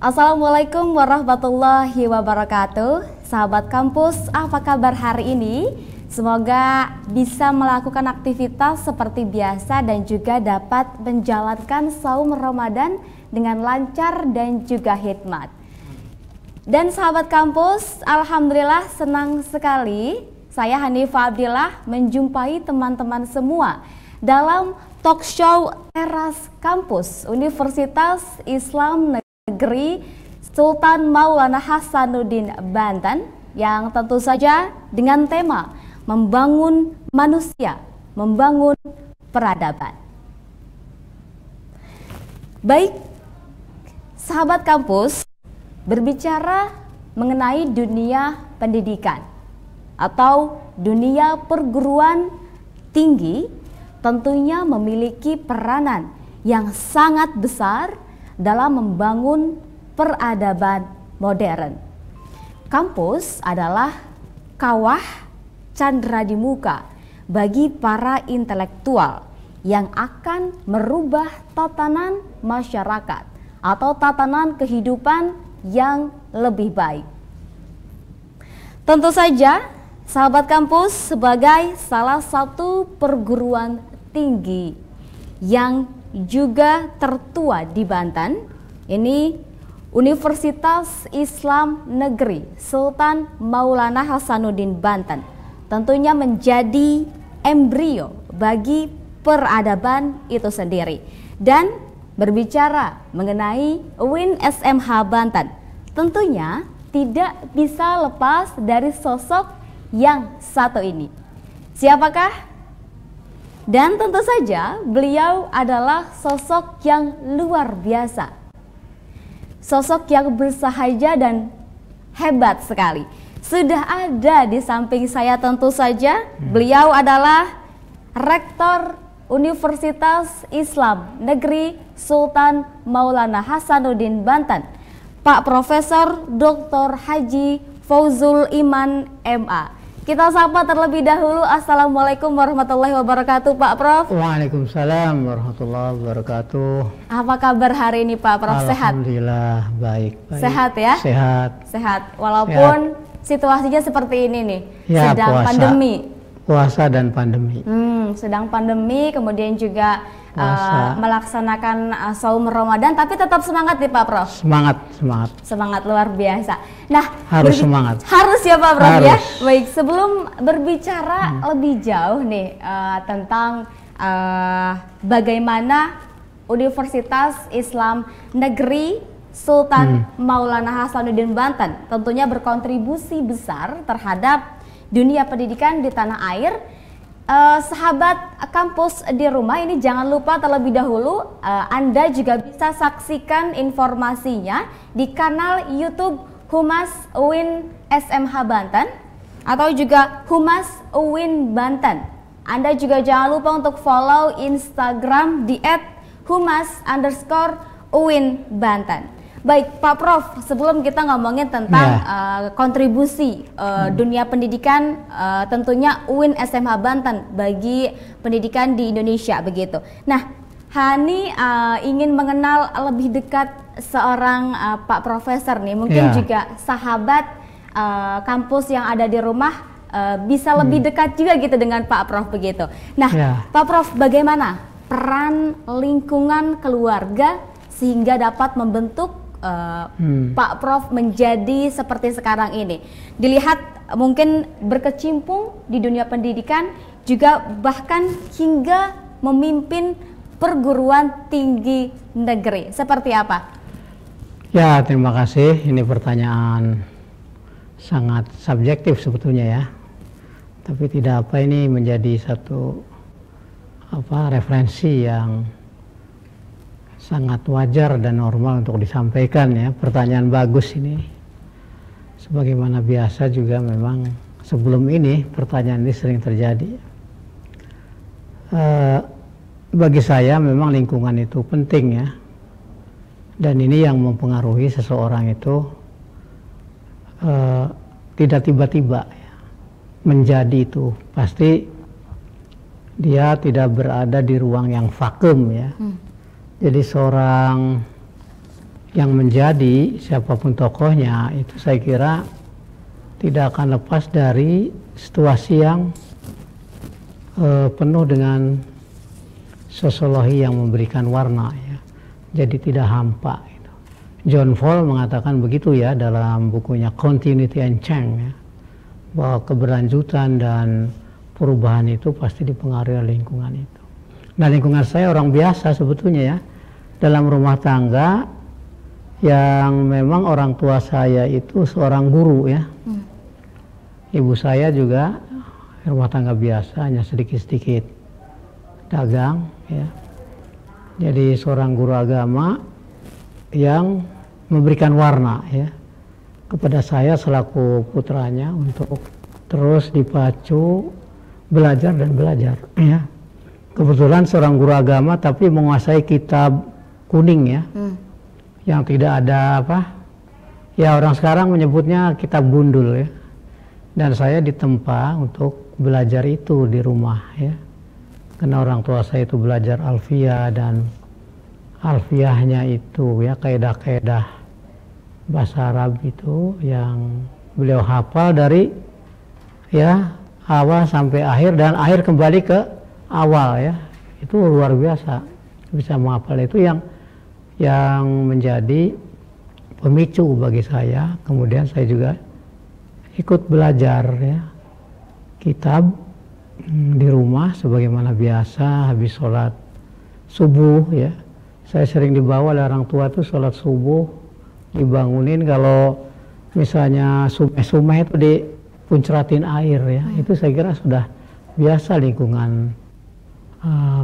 Assalamualaikum warahmatullahi wabarakatuh. Sahabat kampus, apa kabar hari ini? Semoga bisa melakukan aktivitas seperti biasa dan juga dapat menjalankan saum Ramadan dengan lancar dan juga hikmat. Dan sahabat kampus, alhamdulillah senang sekali saya Hanifah Abdillah menjumpai teman-teman semua dalam talk show Teras Kampus Universitas Islam Negeri Sultan Maulana Hasanuddin Banten, yang tentu saja dengan tema membangun manusia, membangun peradaban. Baik, sahabat kampus, berbicara mengenai dunia pendidikan atau dunia perguruan tinggi tentunya memiliki peranan yang sangat besar dalam membangun peradaban modern. Kampus adalah kawah candra di muka bagi para intelektual yang akan merubah tatanan masyarakat atau tatanan kehidupan yang lebih baik. Tentu saja, sahabat kampus, sebagai salah satu perguruan tinggi yang juga tertua di Banten, ini Universitas Islam Negeri Sultan Maulana Hasanuddin Banten tentunya menjadi embrio bagi peradaban itu sendiri. Dan berbicara mengenai UIN SMH Banten, tentunya tidak bisa lepas dari sosok yang satu ini. Siapakah? Dan tentu saja beliau adalah sosok yang luar biasa. Sosok yang bersahaja dan hebat sekali. Sudah ada di samping saya tentu saja. Beliau adalah Rektor Universitas Islam Negeri Sultan Maulana Hasanuddin Banten, Pak Profesor Dr. Haji Fauzul Iman MA. Kita sapa terlebih dahulu. Assalamualaikum warahmatullahi wabarakatuh, Pak Prof. Waalaikumsalam warahmatullahi wabarakatuh. Apa kabar hari ini, Pak Prof? Sehat? Alhamdulillah, baik. Sehat ya? Sehat. Walaupun situasinya seperti ini nih, ya, sedang pandemi. Puasa dan pandemi. Sedang pandemi, kemudian juga melaksanakan saum Ramadan, tapi tetap semangat nih Pak Prof. Semangat Luar biasa. Nah, harus semangat. Harus ya Pak Prof harus. Ya. Baik, sebelum berbicara lebih jauh nih tentang bagaimana Universitas Islam Negeri Sultan Maulana Hasanuddin Banten tentunya berkontribusi besar terhadap dunia pendidikan di tanah air. Sahabat kampus di rumah ini jangan lupa terlebih dahulu Anda juga bisa saksikan informasinya di kanal YouTube Humas UIN SMH Banten atau juga Humas UIN Banten. Anda juga jangan lupa untuk follow Instagram di @humas_UIN Banten. Baik Pak Prof, sebelum kita ngomongin tentang kontribusi dunia pendidikan, tentunya UIN SMH Banten bagi pendidikan di Indonesia begitu. Nah, Hani ingin mengenal lebih dekat seorang Pak Profesor nih, mungkin juga sahabat kampus yang ada di rumah bisa lebih dekat juga gitu dengan Pak Prof begitu. Nah, Pak Prof, bagaimana peran lingkungan keluarga sehingga dapat membentuk Pak Prof menjadi seperti sekarang ini? Dilihat mungkin berkecimpung di dunia pendidikan, juga bahkan hingga memimpin perguruan tinggi negeri. Seperti apa? Ya, terima kasih. Ini pertanyaan sangat subjektif sebetulnya ya. Tapi tidak apa, ini menjadi satu referensi yang sangat wajar dan normal untuk disampaikan ya. Pertanyaan bagus ini. Sebagaimana biasa juga memang sebelum ini pertanyaan ini sering terjadi. Bagi saya memang lingkungan itu penting ya. Dan ini yang mempengaruhi seseorang itu tidak tiba-tiba ya, menjadi itu. Pasti dia tidak berada di ruang yang vakum ya. Jadi seorang yang menjadi siapapun tokohnya itu saya kira tidak akan lepas dari situasi yang penuh dengan sosiologi yang memberikan warna ya. Jadi tidak hampa gitu. John Paul mengatakan begitu ya dalam bukunya Continuity and Change ya, bahwa keberlanjutan dan perubahan itu pasti dipengaruhi oleh lingkungan itu. Nah, lingkungan saya orang biasa sebetulnya ya, dalam rumah tangga yang memang orang tua saya itu seorang guru ya. Ibu saya juga rumah tangga biasa, hanya sedikit-sedikit dagang ya. Jadi seorang guru agama yang memberikan warna ya kepada saya selaku putranya untuk terus dipacu belajar dan belajar ya. Kebetulan seorang guru agama tapi menguasai kitab kuning ya. Yang tidak ada apa? Ya orang sekarang menyebutnya kitab gundul ya. Dan saya ditempa untuk belajar itu di rumah ya, karena orang tua saya itu belajar alfiyah dan alfiyahnya itu ya kaidah-kaidah bahasa Arab itu yang beliau hafal dari ya awal sampai akhir dan akhir kembali ke awal ya, itu luar biasa bisa menghafal itu yang menjadi pemicu bagi saya. Kemudian saya juga ikut belajar ya kitab di rumah sebagaimana biasa habis sholat subuh ya. Saya sering dibawa oleh orang tua tuh sholat subuh, dibangunin kalau misalnya sumeh-sumeh itu dipuncratin air ya. Itu saya kira sudah biasa lingkungan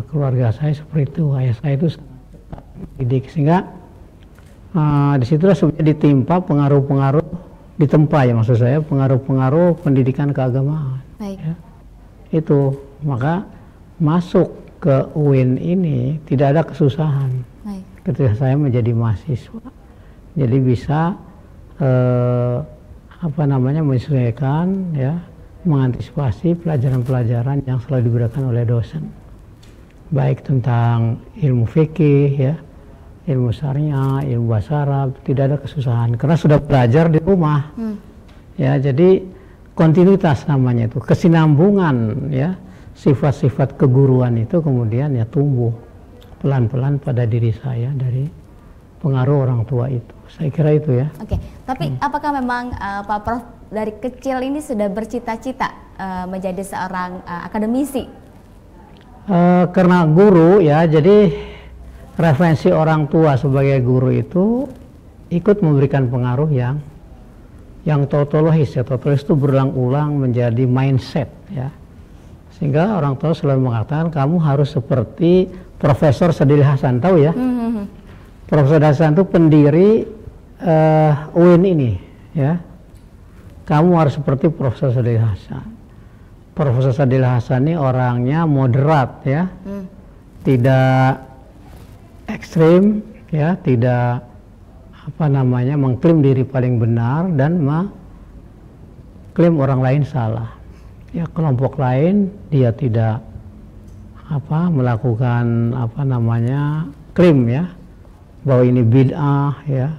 keluarga saya seperti itu. Ayah saya itu didik sehingga disitulah sebenarnya ditimpa pengaruh-pengaruh, ditempa ya maksud saya pengaruh-pengaruh pendidikan keagamaan. Baik. Ya. Itu maka masuk ke UIN ini tidak ada kesusahan. Baik. Ketika saya menjadi mahasiswa, jadi bisa menyesuaikan ya, mengantisipasi pelajaran-pelajaran yang selalu diberikan oleh dosen, baik tentang ilmu fikih ya, ilmu syariah, ilmu bahasa Arab, tidak ada kesusahan karena sudah belajar di rumah. Ya, jadi kontinuitas namanya itu, kesinambungan ya, sifat-sifat keguruan itu kemudian ya tumbuh pelan-pelan pada diri saya dari pengaruh orang tua itu. Saya kira itu ya. Oke, tapi apakah memang Pak Prof dari kecil ini sudah bercita-cita menjadi seorang akademisi? Karena guru ya, jadi referensi orang tua sebagai guru itu ikut memberikan pengaruh yang tautologis ya. Tautologis itu berulang-ulang menjadi mindset ya, sehingga orang tua selalu mengatakan kamu harus seperti Profesor Sadil Hasan, tahu ya? Profesor Hasan itu pendiri UIN ini ya, kamu harus seperti Profesor Sadil Hasan. Profesor Sadil Hasan ini orangnya moderat ya, tidak ekstrim ya, tidak mengklaim diri paling benar dan mengklaim orang lain salah. Ya, kelompok lain dia tidak melakukan klaim ya bahwa ini bid'ah ya,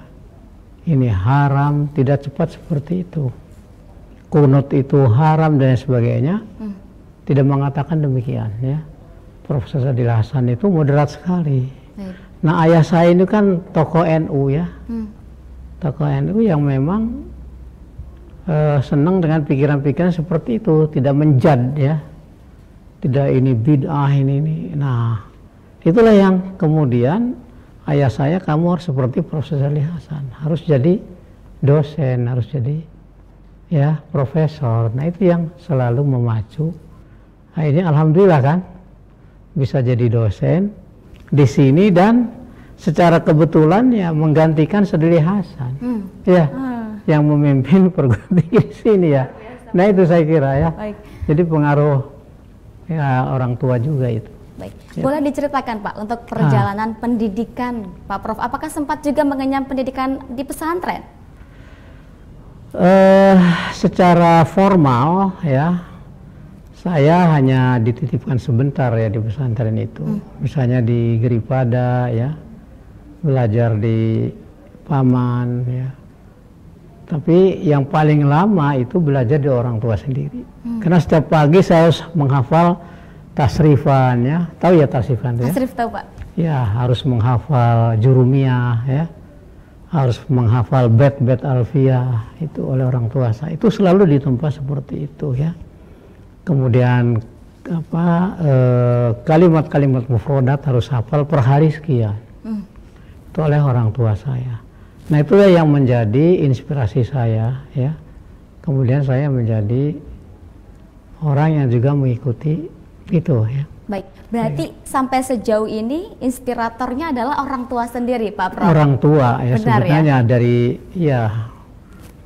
ini haram, tidak cepat seperti itu. Kunut itu haram dan sebagainya. Tidak mengatakan demikian ya. Profesor Sadil Hasan itu moderat sekali. Nah, ayah saya ini kan tokoh NU ya, tokoh NU yang memang senang dengan pikiran-pikiran seperti itu, tidak menjad ya, tidak ini bid'ah ini. Nah, itulah yang kemudian ayah saya, kamu harus seperti Profesor Sadil Hasan, harus jadi dosen, harus jadi ya profesor. Nah, itu yang selalu memacu. Akhirnya alhamdulillah kan bisa jadi dosen di sini dan secara kebetulan ya menggantikan Sadil Hasan ya, yang memimpin perguruan tinggi di sini ya. Nah, itu saya kira ya. Baik. Jadi pengaruh ya orang tua juga itu. Baik. Boleh diceritakan Pak untuk perjalanan pendidikan Pak Prof, apakah sempat juga mengenyam pendidikan di pesantren? Secara formal ya, saya hanya dititipkan sebentar ya di pesantren itu. Misalnya di Geripada ya, belajar di paman, ya. Tapi yang paling lama itu belajar di orang tua sendiri. Karena setiap pagi saya harus menghafal tasrifan, ya. Tahu ya tasrifan? Tasrif tahu, Pak. Ya, harus menghafal jurumiyah, ya. Harus menghafal bet-bet alfiyah itu oleh orang tua saya. Itu selalu ditempa seperti itu, ya. Kemudian kalimat-kalimat mufrodat harus hafal per hari sekian. Itu oleh orang tua saya. Nah, itulah yang menjadi inspirasi saya, ya. Kemudian saya menjadi orang yang juga mengikuti itu, ya. Baik, berarti sampai sejauh ini inspiratornya adalah orang tua sendiri, Pak Prof. Orang tua, ya. Benar, sebenarnya ya?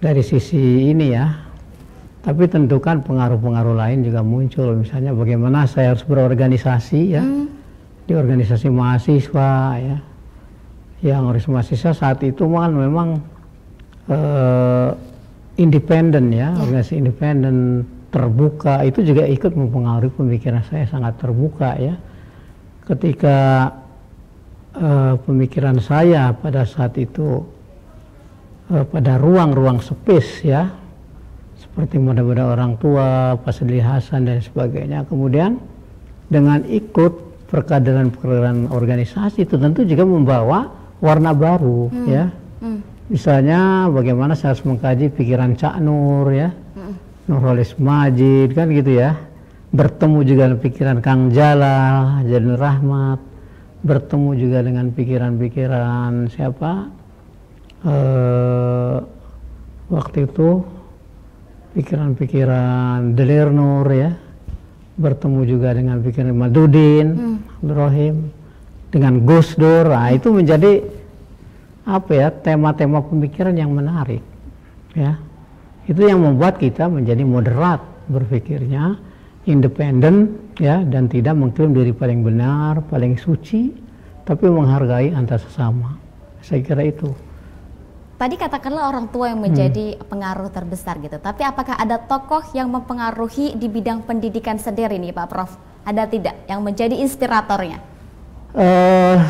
dari sisi ini, ya. Tapi tentu kan pengaruh-pengaruh lain juga muncul. Misalnya bagaimana saya harus berorganisasi, ya. Di organisasi mahasiswa, ya. Yang organisasi mahasiswa saat itu kan memang independen, ya. Organisasi independen, terbuka, itu juga ikut mempengaruhi pemikiran saya, sangat terbuka, ya. Ketika pemikiran saya pada saat itu pada ruang-ruang space, ya, seperti muda-muda orang tua, Pak Sadli Hasan dan sebagainya. Kemudian dengan ikut perkaderan-perkaderan organisasi itu tentu juga membawa warna baru, ya. Misalnya bagaimana saya harus mengkaji pikiran Cak Nur, ya. Nurholis Majid, kan gitu, ya. Bertemu juga dengan pikiran Kang Jalal, Jalil Rahmat, bertemu juga dengan pikiran-pikiran siapa? Waktu itu pikiran-pikiran Delir Nur, ya. Bertemu juga dengan pikiran Madudin, Ibrahim, dengan Gus Dur. Nah, itu menjadi tema-tema pemikiran yang menarik, ya. Itu yang membuat kita menjadi moderat berpikirnya, independen, ya, dan tidak mengklaim diri paling benar, paling suci, tapi menghargai antar sesama. Saya kira itu. Tadi katakanlah orang tua yang menjadi pengaruh terbesar gitu, tapi apakah ada tokoh yang mempengaruhi di bidang pendidikan sendiri nih, Pak Prof? Ada tidak yang menjadi inspiratornya?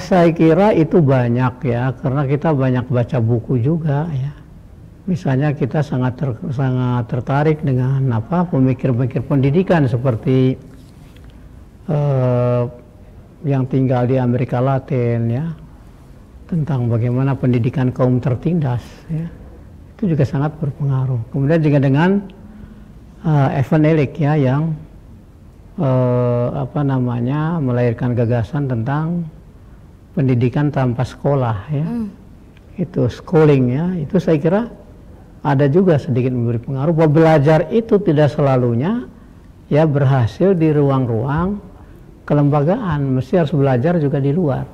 Saya kira itu banyak, ya, karena kita banyak baca buku juga, ya. Misalnya kita sangat tertarik dengan pemikir-pemikir pendidikan seperti yang tinggal di Amerika Latin, ya, tentang bagaimana pendidikan kaum tertindas, ya. Itu juga sangat berpengaruh. Kemudian juga dengan Evan Illich, ya, yang melahirkan gagasan tentang pendidikan tanpa sekolah, ya. Itu schooling, ya. Itu saya kira ada juga sedikit memberi pengaruh bahwa belajar itu tidak selalunya, ya, berhasil di ruang-ruang kelembagaan, mesti harus belajar juga di luar,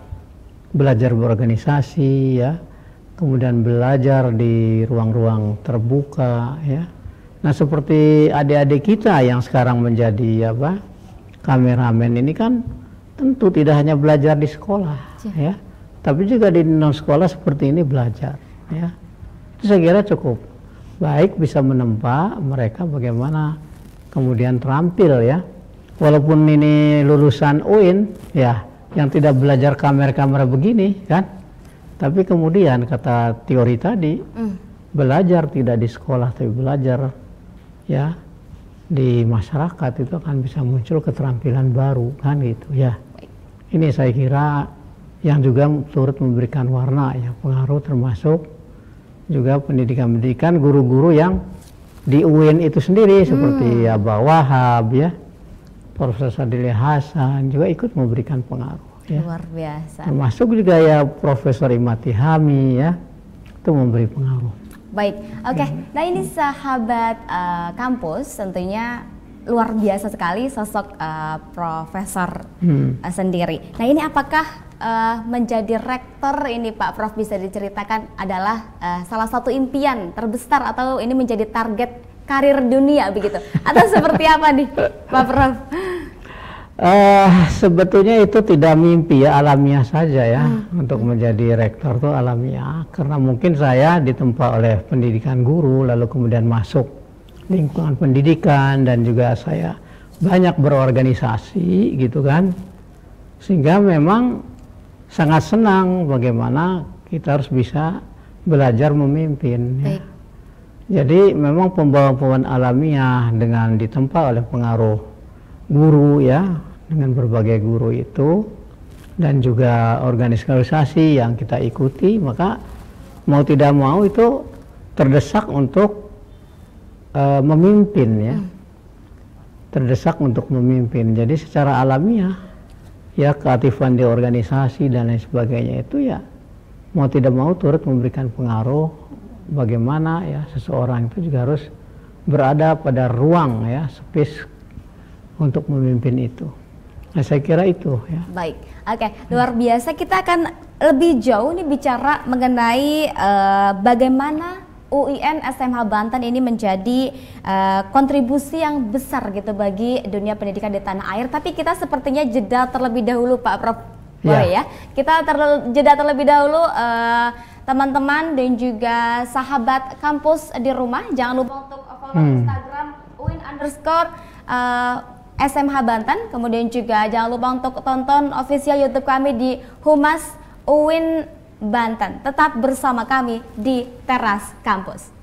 belajar berorganisasi, ya, kemudian belajar di ruang-ruang terbuka, ya. Nah, seperti adik-adik kita yang sekarang menjadi kameramen ini kan tentu tidak hanya belajar di sekolah, ya, tapi juga di non sekolah seperti ini belajar, ya. Itu saya kira cukup baik bisa menempa mereka bagaimana kemudian terampil, ya. Walaupun ini lulusan UIN, ya, yang tidak belajar kamera-kamera begini, kan. Tapi kemudian kata teori tadi, belajar tidak di sekolah tapi belajar, ya, di masyarakat, itu akan bisa muncul keterampilan baru, kan gitu, ya. Ini saya kira yang juga turut memberikan warna, ya, pengaruh, termasuk juga pendidikan-pendidikan guru-guru yang di UIN itu sendiri seperti Abah Wahab, ya, Profesor Sadli Hasan juga ikut memberikan pengaruh, ya. Luar biasa. Termasuk juga, ya, Profesor Imati Hami, ya, itu memberi pengaruh. Baik, oke. Nah, ini sahabat kampus tentunya luar biasa sekali sosok Profesor sendiri. Nah, ini apakah menjadi rektor ini, Pak Prof, bisa diceritakan adalah salah satu impian terbesar atau ini menjadi target karir dunia begitu? Atau seperti apa nih, Pak Prof? Sebetulnya itu tidak mimpi, ya, alamiah saja, ya. Untuk menjadi rektor itu alamiah, karena mungkin saya ditempa oleh pendidikan guru, lalu kemudian masuk lingkungan pendidikan, dan juga saya banyak berorganisasi, gitu kan, sehingga memang sangat senang bagaimana kita harus bisa belajar memimpin. Ya. Baik. Jadi memang pembawaan alamiah dengan ditempa oleh pengaruh guru ya, dengan berbagai guru itu, dan juga organisasi yang kita ikuti, maka mau tidak mau itu terdesak untuk memimpin ya. Terdesak untuk memimpin. Jadi secara alamiah ya keaktifan di organisasi dan lain sebagainya itu ya mau tidak mau turut memberikan pengaruh bagaimana ya seseorang itu juga harus berada pada ruang ya space untuk memimpin itu. Nah, saya kira itu ya. Baik, oke, luar biasa. Kita akan lebih jauh nih bicara mengenai bagaimana UIN SMH Banten ini menjadi kontribusi yang besar gitu bagi dunia pendidikan di tanah air. Tapi kita sepertinya jeda terlebih dahulu, Pak Prof. Boleh ya? Kita jeda terlebih dahulu, teman-teman dan juga sahabat kampus di rumah. Jangan lupa untuk follow Instagram UIN_SMH Banten. Kemudian juga jangan lupa untuk tonton official YouTube kami di Humas UIN Banten. Tetap bersama kami di Teras Kampus.